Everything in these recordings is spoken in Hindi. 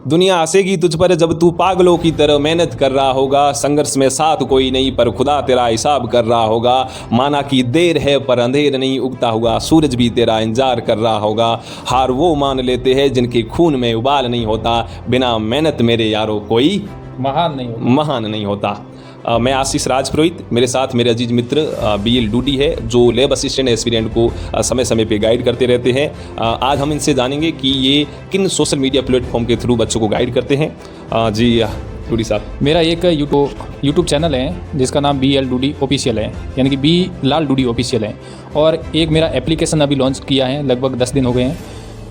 दुनिया हंसेगी तुझ पर जब तू पागलों की तरह मेहनत कर रहा होगा। संघर्ष में साथ कोई नहीं पर खुदा तेरा हिसाब कर रहा होगा। माना कि देर है पर अंधेर नहीं, उगता हुआ सूरज भी तेरा इंतजार कर रहा होगा। हार वो मान लेते हैं जिनके खून में उबाल नहीं होता। बिना मेहनत मेरे यारों कोई महान नहीं होता। मैं आशीष राजपुरोहित, मेरे साथ मेरे अजीज मित्र BL डूडी है, जो लैब असिस्टेंट एस्पिरेंट को समय समय पे गाइड करते रहते हैं। आज हम इनसे जानेंगे कि ये किन सोशल मीडिया प्लेटफॉर्म के थ्रू बच्चों को गाइड करते हैं। जी डूडी साहब। मेरा एक यूट्यूब चैनल है जिसका नाम BL डूडी ऑफिशियल है, यानी कि बी लाल डूडी ऑफिशियल है। और एक मेरा एप्लीकेशन अभी लॉन्च किया है, लगभग 10 दिन हो गए हैं।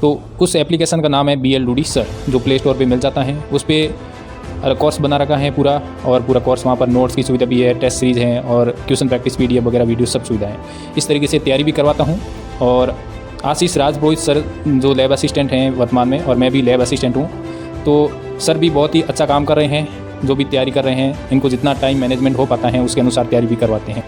तो उस एप्लीकेशन का नाम है BL डूडी सर, जो प्ले स्टोर पर मिल जाता है। उस पर कोर्स बना रखा है पूरा, और पूरा कोर्स वहाँ पर नोट्स की सुविधा भी है, टेस्ट सीरीज हैं और क्वेश्चन प्रैक्टिस PDF वगैरह वीडियो सब सुविधा है। इस तरीके से तैयारी भी करवाता हूँ। और आशीष राजपुरोहित सर जो लैब असिस्टेंट हैं वर्तमान में, और मैं भी लैब असिस्टेंट हूँ, तो सर भी बहुत ही अच्छा काम कर रहे हैं। जो भी तैयारी कर रहे हैं, इनको जितना टाइम मैनेजमेंट हो पाता है उसके अनुसार तैयारी भी करवाते हैं।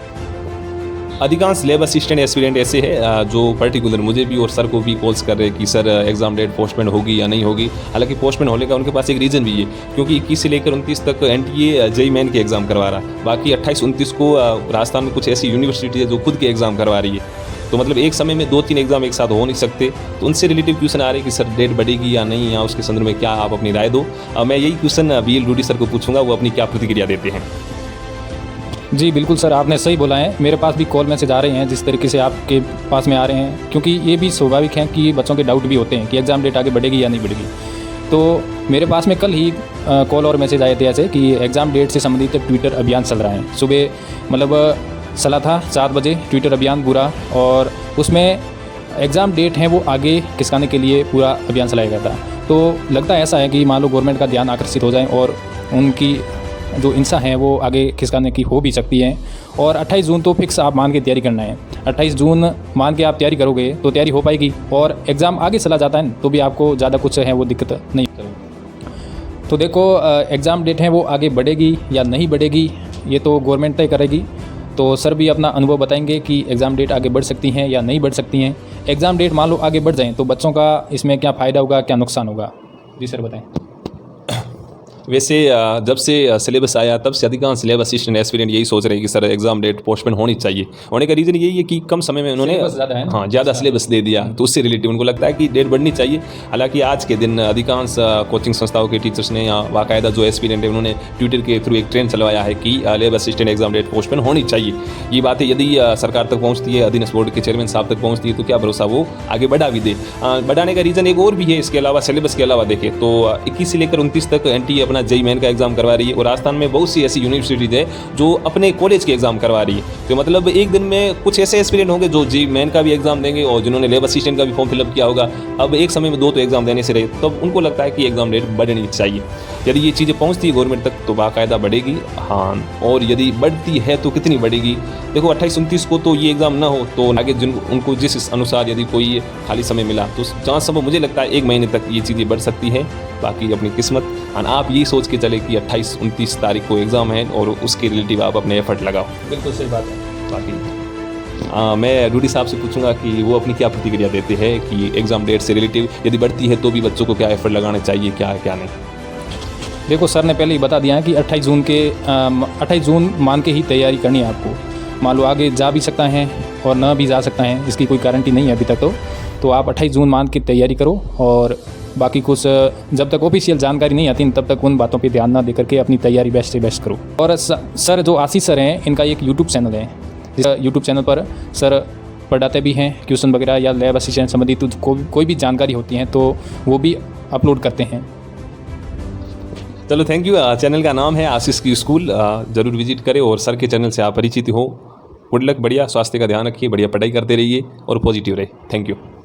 अधिकांश लैब असिस्टेंट एस्पिरेंट ऐसे हैं जो पर्टिकुलर मुझे भी और सर को भी कॉल्स कर रहे हैं कि सर एग्ज़ाम डेट पोस्टपोन होगी या नहीं होगी। हालांकि पोस्टपोन होने का उनके पास एक रीज़न भी है, क्योंकि 21 से लेकर 29 तक NTA JEE मेन के एग्ज़ाम करवा रहा है। बाकी 28-29 को राजस्थान में कुछ ऐसी यूनिवर्सिटी है जो खुद के एग्ज़ाम करवा रही है। तो मतलब एक समय में 2-3 एग्ज़ाम एक साथ हो नहीं सकते। तो उनसे रिलेटिव क्वेश्चन आ रहे हैं कि सर डेट बढ़ेगी या नहीं, या उसके संदर्भ में क्या आप अपनी राय दो। मैं यही क्वेश्चन BL डूडी सर को पूछूंगा, वो अपनी क्या प्रतिक्रिया देते हैं। जी बिल्कुल सर, आपने सही बोला है। मेरे पास भी कॉल मैसेज आ रहे हैं जिस तरीके से आपके पास में आ रहे हैं, क्योंकि ये भी स्वाभाविक है कि बच्चों के डाउट भी होते हैं कि एग्ज़ाम डेट आगे बढ़ेगी या नहीं बढ़ेगी। तो मेरे पास में कल ही कॉल और मैसेज आए थे ऐसे कि एग्ज़ाम डेट से संबंधित ट्विटर अभियान चल रहा है। सुबह मतलब चला था 7 बजे ट्विटर अभियान पूरा, और उसमें एग्ज़ाम डेट है वो आगे खिसकाने के लिए पूरा अभियान चलाया गया था। तो लगता ऐसा है कि मान लो गवर्नमेंट का ध्यान आकर्षित हो जाए और उनकी जो इंसा है वो आगे खिसकाने की हो भी सकती है। और 28 जून तो फिक्स आप मान के तैयारी करना है। 28 जून मान के आप तैयारी करोगे तो तैयारी हो पाएगी, और एग्ज़ाम आगे चला जाता है तो भी आपको ज़्यादा कुछ है वो दिक्कत नहीं करेगी। तो देखो एग्ज़ाम डेट है वो आगे बढ़ेगी या नहीं बढ़ेगी, ये तो गवर्नमेंट तय करेगी। तो सर भी अपना अनुभव बताएंगे कि एग्ज़ाम डेट आगे बढ़ सकती हैं या नहीं बढ़ सकती हैं। एग्ज़ाम डेट मान लो आगे बढ़ जाएँ तो बच्चों का इसमें क्या फ़ायदा होगा, क्या नुकसान होगा। जी सर बताएं। वैसे जब से सिलेबस आया तब से अधिकांश लैब असिस्टेंट एस्पिरेंट यही सोच रहे हैं कि सर एग्ज़ाम डेट पोस्टपोन होनी चाहिए। होने का रीज़न यही है कि कम समय में उन्होंने ज़्यादा सिलेबस दे दिया, तो उससे रिलेटिव उनको लगता है कि डेट बढ़नी चाहिए। हालांकि आज के दिन अधिकांश कोचिंग संस्थाओं के टीचर्स ने या बाकायदा जो एस्पिरेंट है उन्होंने ट्विटर के थ्रू एक ट्रेंड चलवाया है कि lab assistant exam date postpone होनी चाहिए। ये बातें यदि सरकार तक पहुँचती है, अधीनस्थ बोर्ड के चेयरमैन साहब तक पहुँचती है, तो क्या भरोसा वो आगे बढ़ा भी दे। बढ़ाने का रीज़न एक और भी है इसके अलावा, सिलेबस के अलावा देखें तो 21 से लेकर 29 तक NTA अपना JEE मेन का एग्ज़ाम करवा रही है, और राजस्थान में बहुत सी ऐसी यूनिवर्सिटीज है जो अपने कॉलेज के एग्जाम करवा रही है। तो मतलब एक दिन में कुछ ऐसे एस्पिरेंट होंगे जो JEE मेन का भी एग्जाम देंगे और जिन्होंने लैब असिस्टेंट का भी फॉर्म फिलअप किया होगा। अब एक समय में 2 तो एग्जाम देने से रहे, तब उनको लगता है कि एग्जाम डेट बढ़नी चाहिए। यदि ये चीज़ें पहुँचती है गवर्नमेंट तक तो बाकायदा बढ़ेगी, हाँ। और यदि बढ़ती है तो कितनी बढ़ेगी। देखो 28-29 को तो ये एग्ज़ाम ना हो तो आगे उनको जिस अनुसार यदि कोई खाली समय मिला तो जहाँ संभव मुझे लगता है 1 महीने तक ये चीज़ें बढ़ सकती है। बाकी अपनी किस्मत। आप यही सोच के चले कि 28-29 तारीख को एग्ज़ाम है और उसके रिलेटिव आप अपने एफर्ट लगाओ। बिल्कुल सही बात है। बाकी मैं डूडी साहब से पूछूंगा कि वो अपनी क्या प्रतिक्रिया देते हैं कि एग्ज़ाम डेट से रिलेटिव यदि बढ़ती है तो भी बच्चों को क्या एफर्ट लगाना चाहिए, क्या नहीं। देखो सर ने पहले ही बता दिया है कि 28 जून मान के ही तैयारी करनी है आपको। मान लो आगे जा भी सकता है और ना भी जा सकता है, इसकी कोई गारंटी नहीं है अभी तक। तो आप 28 जून मान के तैयारी करो, और बाकी कुछ जब तक ऑफिशियल जानकारी नहीं आती तब तक उन बातों पे ध्यान ना दे करके अपनी तैयारी बेस्ट से बेस्ट करो। और सर जो आशीष सर हैं, इनका एक यूट्यूब चैनल है, जिस यूट्यूब चैनल पर सर पढ़ाते भी हैं क्वेश्चन वगैरह या लैब असिस्टेंट संबंधित कोई भी जानकारी होती है तो वो भी अपलोड करते हैं। चलो थैंक यू। चैनल का नाम है आशीष की स्कूल, ज़रूर विजिट करें और सर के चैनल से आप परिचित हो। गुड लक, बढ़िया स्वास्थ्य का ध्यान रखिए, बढ़िया पढ़ाई करते रहिए और पॉजिटिव रहे। Thank you.